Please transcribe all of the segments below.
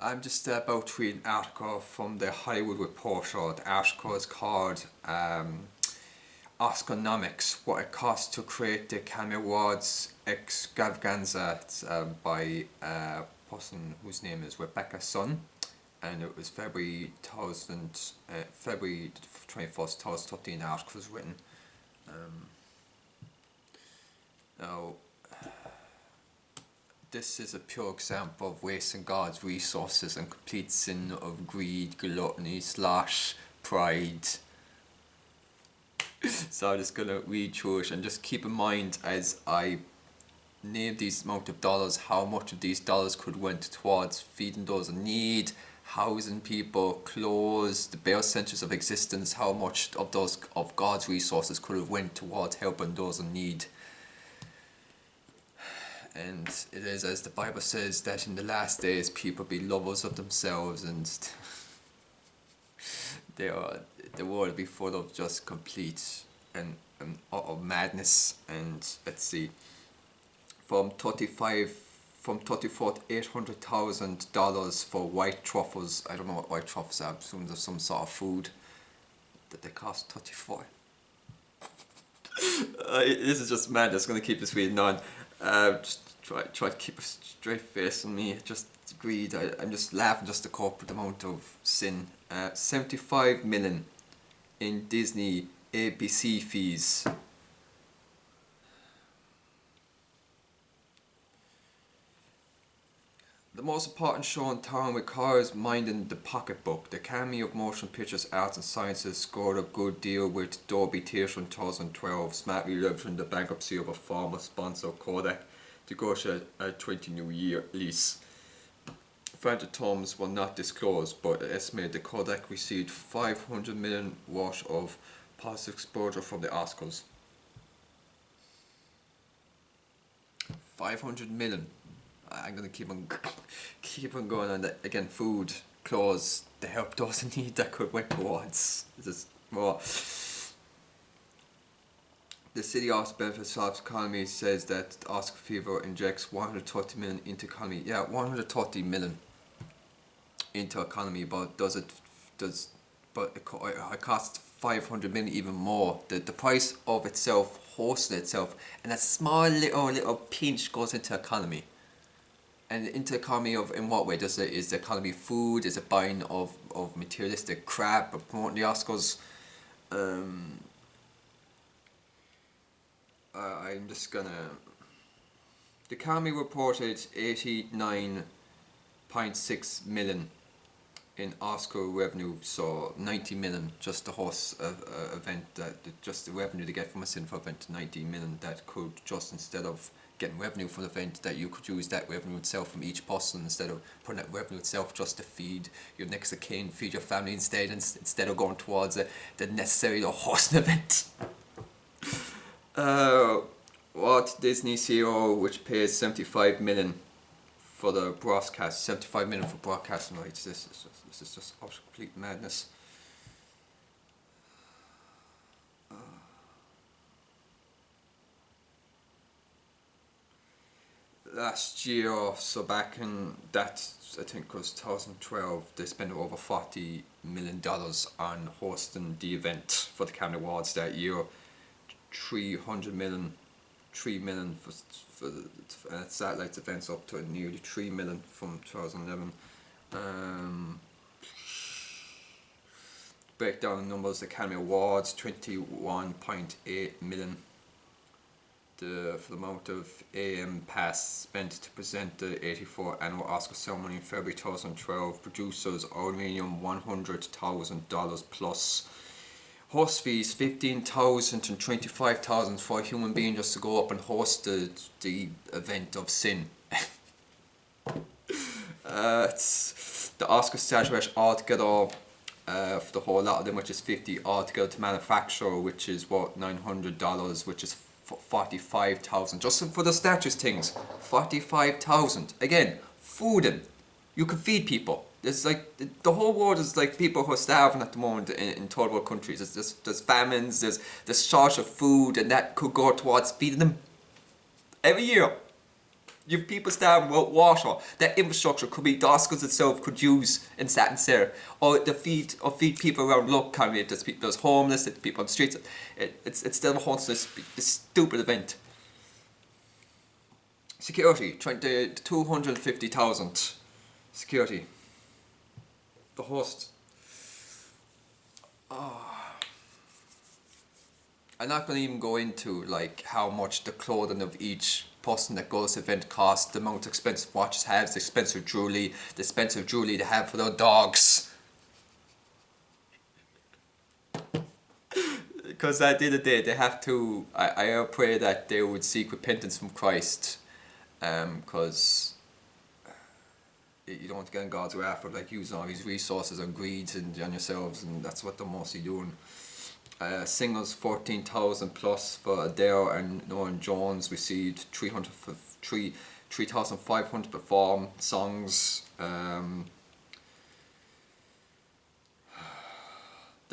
I'm just about to read an article from the Hollywood Reporter. The article is called Oscarnomics, What It Costs to Create the Academy Awards Extravaganza. It's by a person whose name is Rebecca Sun, and it was February 21st, 2013, the article was written. Now, this is a pure example of wasting God's resources and complete sin of greed, gluttony, / pride. So I'm just going to read through it and just keep in mind as I name these amount of dollars, how much of these dollars could went towards feeding those in need, housing people, clothes, the bare essentials of existence, how much of those of God's resources could have went towards helping those in need. And it is as the Bible says that in the last days people be lovers of themselves, and the world will be full of just complete and utter madness. And let's see, from $34 to $800,000 for white truffles. I don't know what white truffles are. I assume there's some sort of food that they cost $34. This is just mad. It's going to keep this reading on. Just try to keep a straight face on me. Just greed. I'm just laughing just to cope with the amount of sin. 75 million in Disney ABC fees. The most important show in town requires minding the pocketbook. The Academy of Motion Pictures Arts and Sciences scored a good deal with Dolby Theatre in 2012, smartly leveraging the bankruptcy of a former sponsor, Kodak, to negotiate a 20-year lease. Phantom terms were not disclosed, but it estimated that Kodak received $500 million worth of positive exposure from the Oscars. 500 million. I'm gonna keep on going on that again. Food, clothes, to help those in need that could went towards just more. The City Arts Benefits Jobs Economy says that Oscar fever injects 130 million into economy. Yeah, 130 million into economy, but it costs 500 million even more. The price of itself, hosting itself, and a small little pinch goes into economy. And into the economy of, in what way is the economy food? Is it buying of materialistic crap or promoting the Oscars? I'm just gonna. The economy reported 89.6 million in Oscar revenue, so 90 million just to host a event, just the revenue they get from a cinema event, 90 million that could just, instead of getting revenue from the event, that you could use that revenue itself from each person, instead of putting that revenue itself just to feed your next of kin, feed your family instead of going towards the necessary to host an event. Walt Disney CEO, which pays 75 million for the broadcast, 75 million for broadcasting rights. This is just complete madness. Last year, so back in that, I think it was 2012, they spent over $40 million on hosting the event for the Academy Awards that year. 300 million, 3 million for satellites events, up to nearly 3 million from 2011. Breakdown numbers: the Academy Awards, 21.8 million. For the amount of AM pass spent to present the 84th annual Oscar ceremony in February 2012, producers owed minimum $100,000 plus. Host fees $15,000 and $25,000 for a human being just to go up and host the event of sin. It's the Oscar statuette altogether for the whole lot of them, which is $50 altogether to manufacture, which is what, $900, which is $45,000 just for the statues things. $45,000 again. Fooding, you can feed people. There's like the whole world is like people who are starving at the moment in third world countries. There's famines, there's shortage of food, and that could go towards feeding them every year. You've people starving without water. That infrastructure could be the Oscars itself could use in Staten Sarah, or to feed people around local community. There's homeless, there's people on the streets. It's still hosting this stupid event. Security, 250,000. Security. The host. I'm not going to even go into like how much the clothing of each person that goes to the event costs, the amount of expensive watches have, the expensive jewelry they have for their dogs. Because at the end of the day, they have to. I pray that they would seek repentance from Christ, because you don't want to get in God's wrath for like using all these resources on greed and on yourselves, and that's what they're mostly doing. Singles 14,000 plus for Adele and Norman Jones received 3,500 perform songs. The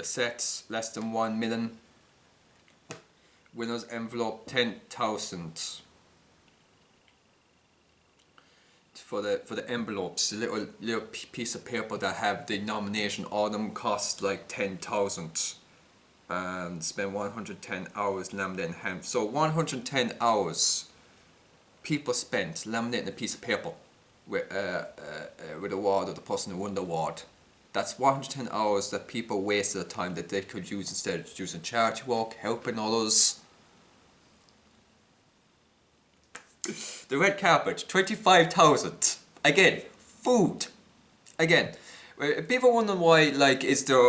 sets less than 1 million. Winners envelope 10,000. For the envelopes, the little piece of paper that have the nomination, all of them cost like 10,000. And spend 110 hours laminating hemp. So 110 hours people spent laminating a piece of paper with a award of the person who won the award. That's 110 hours that people wasted of time that they could use instead of using charity work, helping others. The red carpet, 25,000. Again, food. Again, people wondering why, like, is there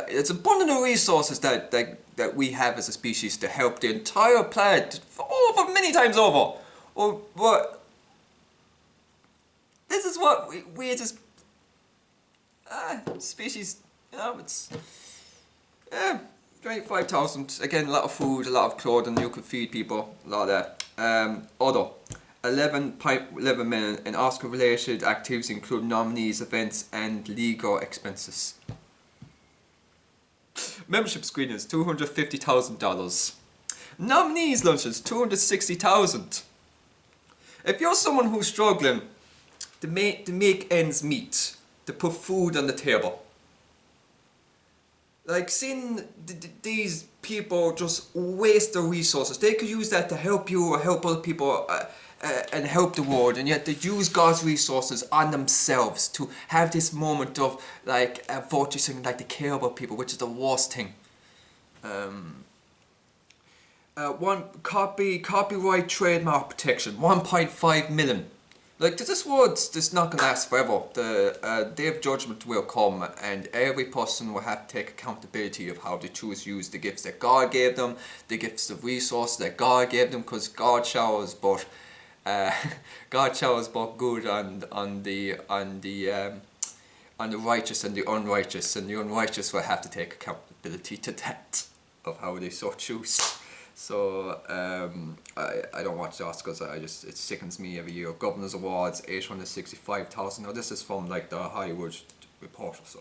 it's abundant of resources that we have as a species to help the entire planet over many times over. Or what? This is what we as a species, you know, it's 25,000. Again, a lot of food, a lot of clothing. You could feed people, a lot of that. Other 11.11 million in Oscar-related activities include nominees, events, and legal expenses. Membership screenings, $250,000. Nominees lunches, $260,000. If you're someone who's struggling to make ends meet, to put food on the table, like seeing these people just waste their resources, they could use that to help you or help other people and help the world, and yet they use God's resources on themselves to have this moment of like virtue signaling, like they care about people, which is the worst thing. One copyright trademark protection, 1.5 million. Like this word's just not gonna last forever. The day of judgment will come, and every person will have to take accountability of how they choose to use the gifts that God gave them, the gifts of resources that God gave them, because God showers both good on the righteous and the unrighteous, and the unrighteous will have to take accountability to that of how they so choose. So I don't watch the Oscars. It sickens me every year. Governors Awards, 865,000. Now this is from like the Hollywood Reporter. So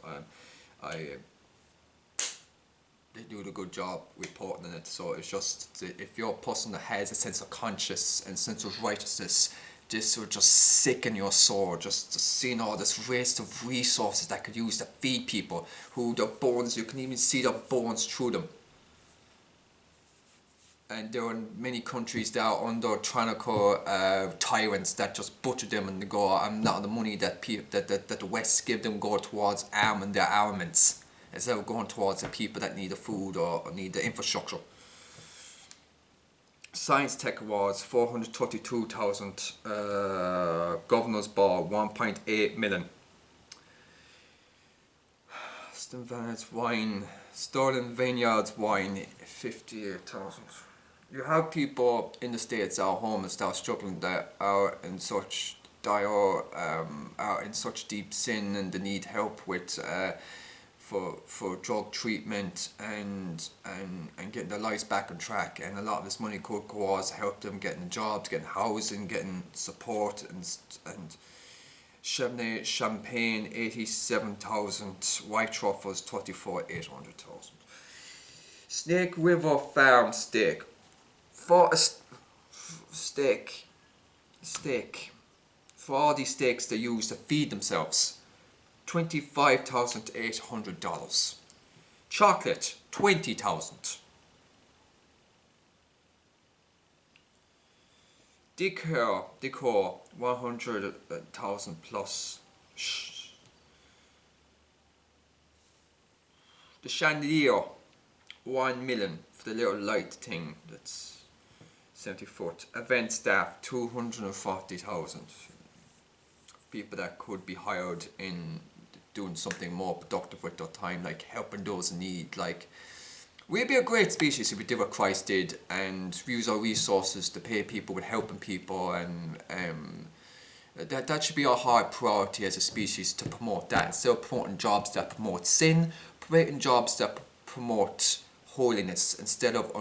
they do a good job reporting it. So it's just, if you're a person that has a sense of conscience and sense of righteousness, this will just sicken your soul. Just seeing all this waste of resources that could use to feed people, who their bones, you can even see their bones through them. And there are many countries that are under tyrannical tyrants that just butcher them and they go, and not the money that the West give them go towards arming their armaments, instead of going towards the people that need the food or need the infrastructure. Science Tech Awards, 432,000. Governor's Ball, 1.8 million. Sterling Vineyards Wine, 58,000. You have people in the States that are homeless, that are struggling, that are in such deep sin, and they need help with for drug treatment and getting their lives back on track. And a lot of this money could go towards help them getting jobs, getting housing, getting support, and Chardonnay Champagne, 87,000. White Truffles, 800,000. Snake River Farm steak. For a steak, steak. For all these steaks they use to feed themselves, $25,800. Chocolate, $20,000. Decor, 100,000 plus. The chandelier, 1 million for the little light thing that's 70 foot. Event staff, 240,000. People that could be hired in doing something more productive with their time, like helping those in need. Like, we'd be a great species if we did what Christ did and use our resources to pay people with helping people, and that should be our high priority as a species, to promote that instead of promoting jobs that promote sin, promoting jobs that promote holiness instead of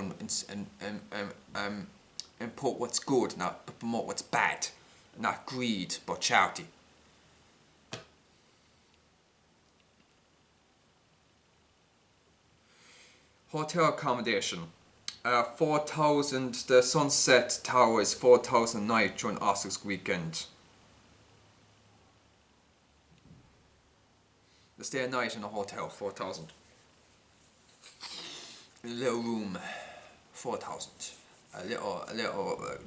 import what's good, not promote what's bad, not greed but charity. Hotel accommodation, 4,000. The Sunset Tower is 4,000 a night during Oscars weekend. They stay a night in a hotel, 4,000. A little room, 4,000. A little.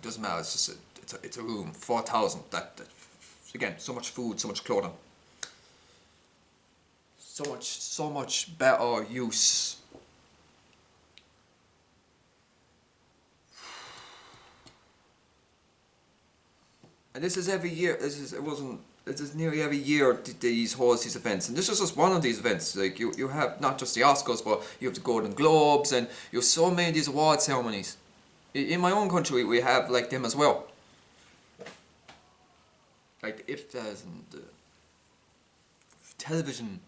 Doesn't matter. It's a room, 4,000. That again, so much food, so much clothing, so much better use. And this is every year. This is nearly every year these host these events, and this is just one of these events. Like you have not just the Oscars, but you have the Golden Globes, and you have so many of these award ceremonies. In my own country, we have like them as well. Like the IFTAs and the television.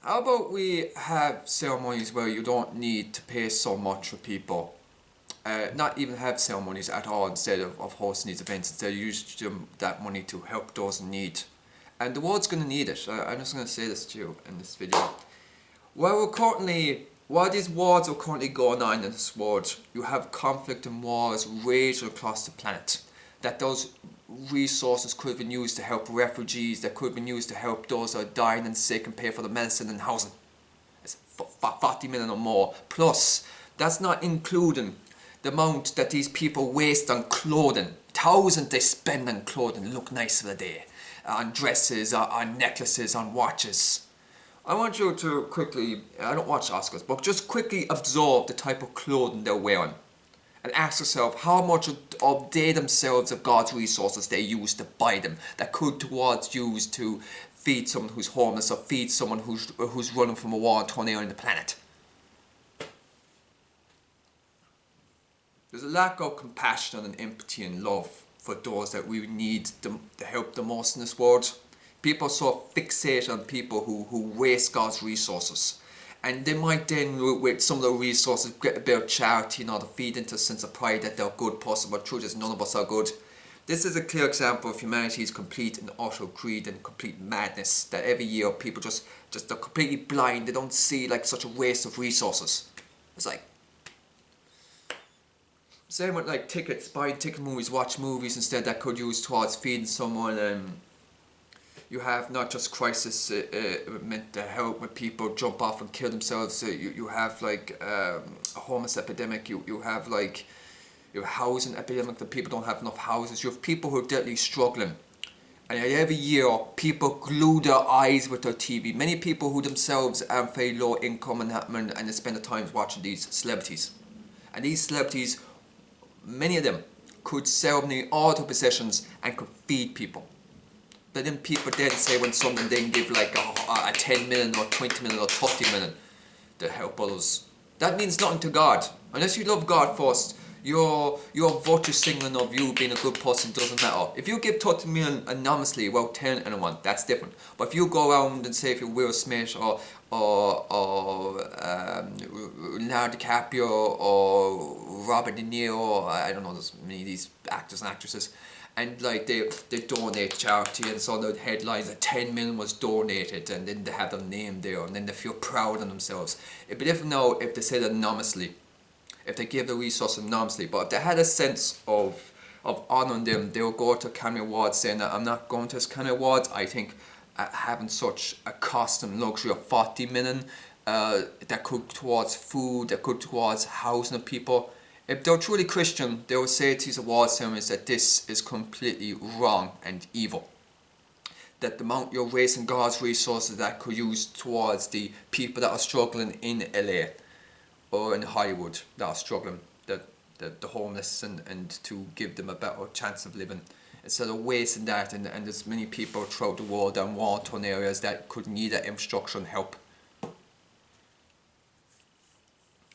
How about we have ceremonies where you don't need to pay so much for people? Not even have ceremonies at all instead of hosting these events. Instead, use that money to help those in need. And the world's going to need it. I'm just going to say this to you in this video. While these wars are currently going on in this world, you have conflict and wars raging across the planet. That those resources could have been used to help refugees, that could have been used to help those who are dying and sick and pay for the medicine and housing. It's 40 million or more. Plus, that's not including the amount that these people waste on clothing. Thousands they spend on clothing, look nice for the day. On dresses, on necklaces, on watches. I want you to quickly, I don't watch Oscars, but just quickly absorb the type of clothing they're wearing. And ask yourself how much of they themselves of God's resources they use to buy them, that could towards use to feed someone who's homeless or feed someone who's running from a war and tornado on the planet. There's a lack of compassion and empathy and love for those that we need to help the most in this world. People are so fixated on people who waste God's resources. And they might then, with some of the resources, get a bit of charity, to feed into a sense of pride that they're a good person, but truth is none of us are good. This is a clear example of humanity's complete and utter greed and complete madness, that every year people just they're completely blind, they don't see like such a waste of resources. It's like, same with like tickets, buying ticket movies, watch movies instead that could use towards feeding someone. You have not just crisis meant to help when people jump off and kill themselves. You have like a homeless epidemic. You have like your housing epidemic, that people don't have enough houses. You have people who are deadly struggling. And every year people glue their eyes with their TV. Many people who themselves are very low income and they spend the time watching these celebrities. And these celebrities, many of them could sell nearly all their possessions and could feed people. But then people then say when someone then give like a 10 million or 20 million or 30 million to help others. That means nothing to God. Unless you love God first, your virtue signaling of you being a good person doesn't matter. If you give 30 million anonymously without telling anyone, that's different. But if you go around and say if you're Will Smith or Leonardo DiCaprio or Robert De Niro, I don't know, there's many of these actors and actresses, and like they donate charity, and so the headlines that 10 million was donated, and then they have their name there, and then they feel proud of themselves. It'd be different now if they said it anonymously. if they gave the resources enormously. But if they had a sense of honouring them, they would go to Academy Awards saying that I'm not going to this Academy Awards. I think having such a cost and luxury of 40 million that could towards food, that could towards housing of people. If they're truly Christian, they would say to these award ceremonies that this is completely wrong and evil. That the amount you're wasting God's resources that could use towards the people that are struggling in LA or in Hollywood that are struggling, the homeless, and to give them a better chance of living, instead of wasting that. And there's many people throughout the world and war-torn areas that could need that infrastructure and help.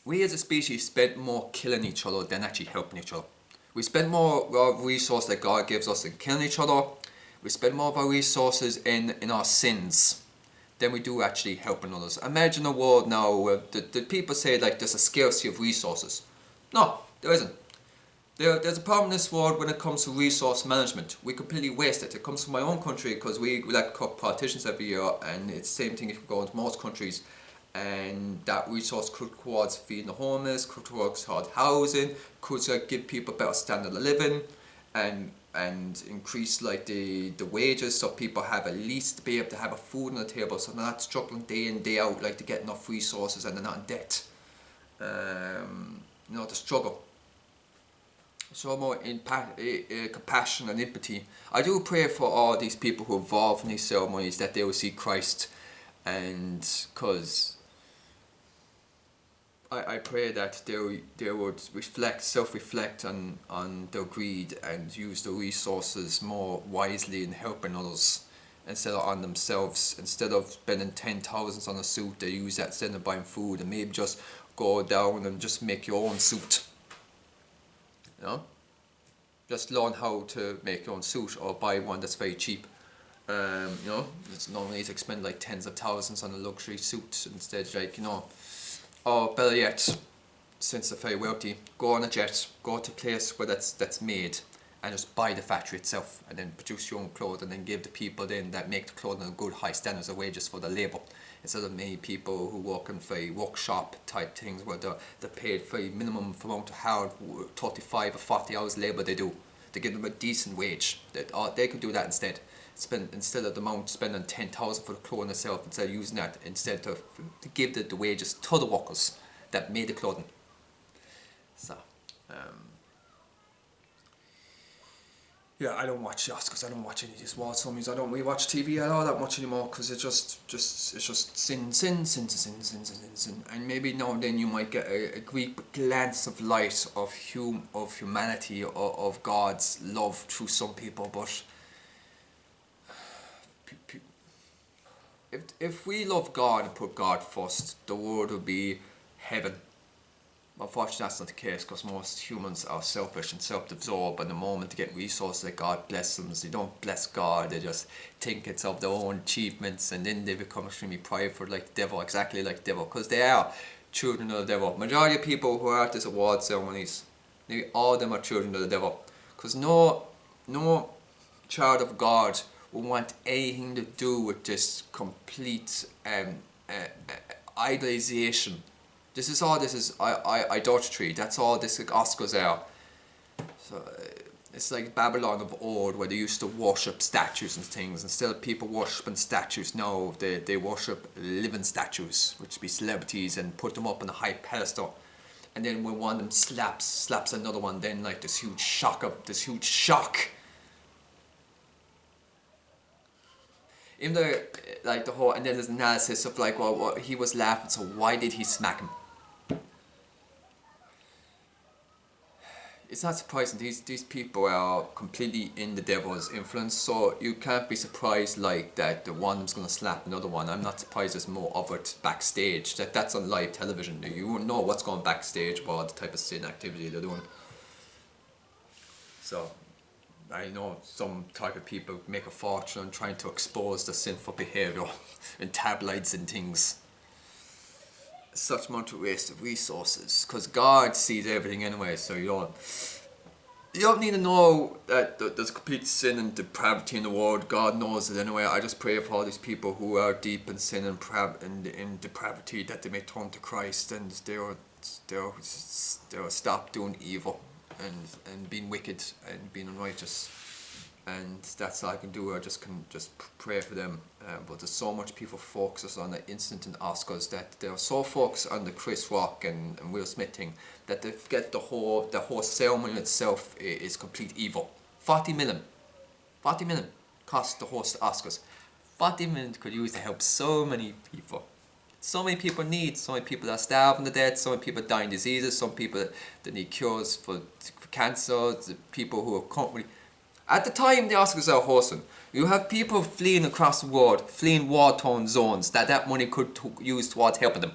We as a species spend more killing each other than actually helping each other. We spend more resources that God gives us in killing each other. We spend more of our resources in our sins than we do actually helping others. Imagine a world now where the people say like there's a scarcity of resources. No, there isn't. There's a problem in this world when it comes to resource management. We completely waste it. It comes from my own country because we like to cut politicians every year, and it's the same thing if you go into most countries. And that resource could go towards feeding the homeless, could go towards housing, could give people a better standard of living, and increase like the wages so people have at least to be able to have a food on the table, so they're not struggling day in day out like to get enough resources and they're not in debt. The struggle. So more compassion and empathy. I do pray for all these people who are involved in these ceremonies that they will see Christ, and because I pray that they would self-reflect on their greed and use the resources more wisely in helping others instead of on themselves. Instead of spending 10,000 on a suit, they use that instead of buying food, and maybe just go down and just make your own suit. Just learn how to make your own suit or buy one that's very cheap. It's no need to spend like tens of thousands on a luxury suit. Instead, or better yet, since they're very wealthy, go on a jet, go to a place where that's made, and just buy the factory itself, and then produce your own clothes, and then give the people then that make the clothing a good high standards of wages for the labour, instead of many people who work in very workshop type things where they're paid very minimum for amount of hard 35 or 40 hours labour they do. They give them a decent wage. They could do that instead. Instead of the amount spending 10,000 for the clothing itself, instead of using that, instead to give the wages to the workers that made the clothing. So, I don't watch the Oscars. I don't watch any of these award ceremonies. I don't really watch TV at all that much anymore because it's just sin, and maybe now and then you might get a quick glance of light of humanity or of God's love through some people, but if we love God and put God first, the world would be heaven. Unfortunately, that's not the case because most humans are selfish and self-absorbed, and the moment they get resources that God bless them, they don't bless God, they just think it's of their own achievements, and then they become extremely prideful like the devil, exactly like the devil, because they are children of the devil. Majority of people who are at these award ceremonies, nearly all of them are children of the devil, because no child of God will want anything to do with this complete idolization. This is idolatry. That's all this Oscars are. So it's like Babylon of old, where they used to worship statues and things. Instead of people worshipping statues, now they worship living statues, which be celebrities, and put them up on a high pedestal. And then when one of them slaps another one, then like this huge shock. Even though, like the whole, and then there's analysis of like, well, he was laughing, so why did he smack him? It's not surprising. These people are completely in the devil's influence, so you can't be surprised like that the one is gonna slap another one. I'm not surprised there's more of it backstage. That's on live television. You won't know what's going backstage about the type of sin activity they're doing. So I know some type of people make a fortune on trying to expose the sinful behaviour in tabloids and things. Such amount of waste of resources, because God sees everything anyway, so you don't need to know that there's complete sin and depravity in the world. God knows it anyway. I just pray for all these people who are deep in sin and in depravity, that they may turn to Christ, and they'll stop doing evil and being wicked and being unrighteous. And that's all I can do. I just can pray for them. But there's so much people focus on the instant and Oscars that they're so focused on the Chris Rock and Will Smith thing that they forget the whole ceremony itself is complete evil. 40 million cost the host Oscars. 40 million could use to help so many people. So many people need. So many people are starving to death. So many people dying diseases. Some people that need cures for cancer. The people who are currently. At the time the Oscars are hosting, you have people fleeing across the world, fleeing war-torn zones that money could use towards helping them.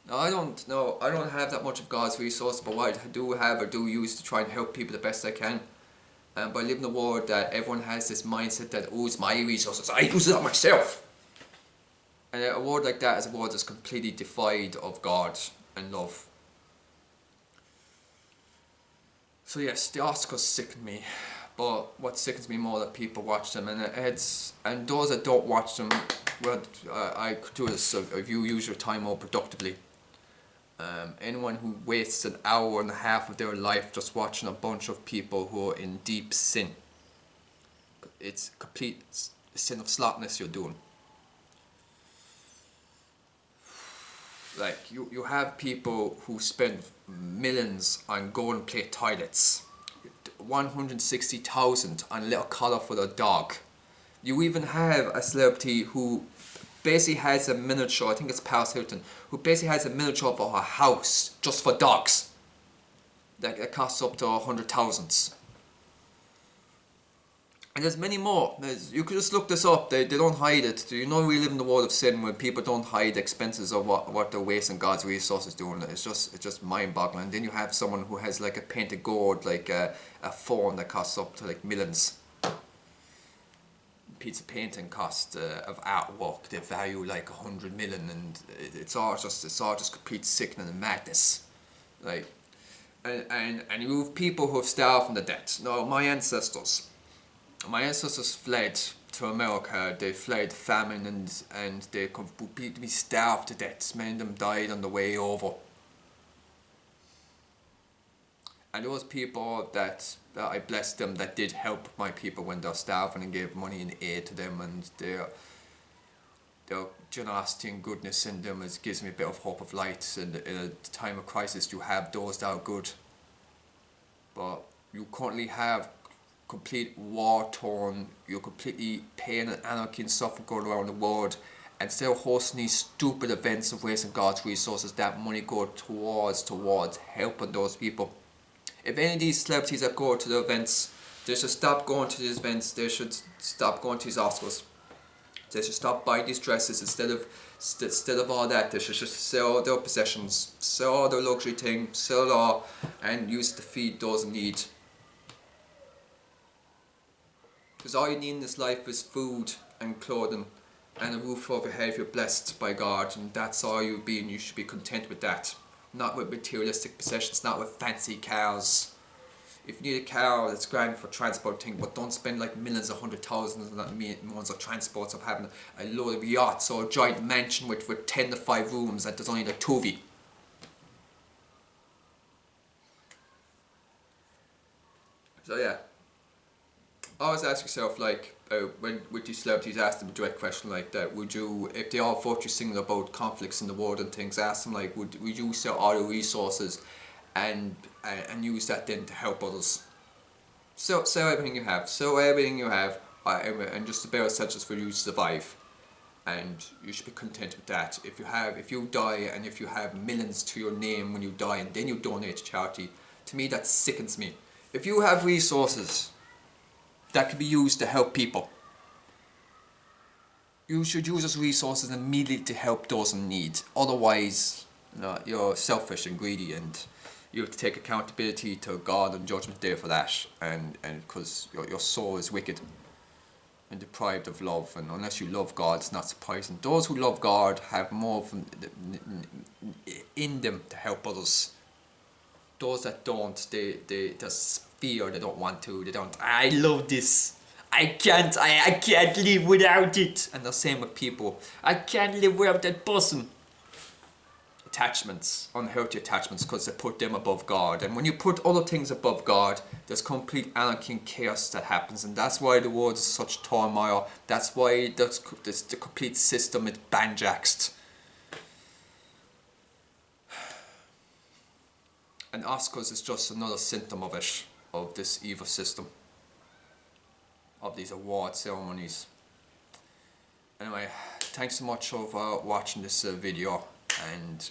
Now I don't have that much of God's resource, but what I do have or do use to try and help people the best I can. And by living in a world that everyone has this mindset that, oh, it's my resources, I use it on myself. And a world like that is a world that's completely devoid of God and love. So yes, the Oscars sicken me, but what sickens me more that people watch them, and those that don't watch them, well, I could do this if you use your time more productively. Anyone who wastes an hour and a half of their life just watching a bunch of people who are in deep sin, it's complete sin of slothfulness you're doing. Like, you have people who spend millions on gold plate toilets, 160,000 on a little collar for their dog. You even have a celebrity who basically has a miniature, I think it's Paris Hilton, who basically has a miniature of her house just for dogs. That costs up to 100,000. And there's many more. You could just look this up. They don't hide it. Do you know we live in the world of sin where people don't hide the expenses of what they're wasting God's resources doing? It's just mind-boggling. Then you have someone who has like a painted gold, like a phone that costs up to like millions. A piece of painting cost of artwork, they value like 100 million, and it's all just complete sickening and madness. Like, and you have people who have starved from the debt. No, my ancestors fled to America. They fled famine and they completely starved to death. Many of them died on the way over. And those people that I blessed them, that did help my people when they're starving and gave money and aid to them, and their generosity and goodness in them, it gives me a bit of hope of light. And in a time of crisis, you have those that are good. But you currently have complete war-torn, you're completely pain and anarchy and suffering going around the world, and still hosting these stupid events of wasting God's resources, that money go towards helping those people. If any of these celebrities that go to the events, they should stop going to these events. They should stop going to these Oscars. They should stop buying these dresses. Instead of all that, they should just sell their possessions, sell all their luxury things, sell it all, and use it to feed those in need. Because all you need in this life is food and clothing and a roof over your head if you're blessed by God, and that's all you'll be, and you should be content with that. Not with materialistic possessions, not with fancy cars. If you need a car, that's grand for transport thing, but don't spend like millions or 100,000s on that ones or transports of having a load of yachts or a giant mansion with 10 to 5 rooms that there's only like 2 of you. So yeah. Always ask yourself, like, when with these celebrities, ask them a direct question like that. Would you, if they all thought you singing about conflicts in the world and things, ask them like, would you sell all your resources and use that then to help others? Sell everything you have, and just the bare essentials for you to survive. And you should be content with that. If you die and if you have millions to your name when you die and then you donate to charity, to me that sickens me. If you have resources that can be used to help people, you should use those resources immediately to help those in need. Otherwise, you're selfish and greedy, and you have to take accountability to God on Judgment Day for that. And because your soul is wicked and deprived of love, and unless you love God, it's not surprising. Those who love God have more in them to help others. Those that don't, they just fear, they don't want to, they don't, I love this, I can't live without it. And the same with people, I can't live without that person. attachments, unhealthy attachments, because they put them above God. And when you put other things above God, there's complete anarchy and chaos that happens, and that's why the world is such turmoil. That's why the complete system is banjaxed. And Oscars is just another symptom of it, of this evil system, of these award ceremonies. Anyway, thanks so much for watching this video, and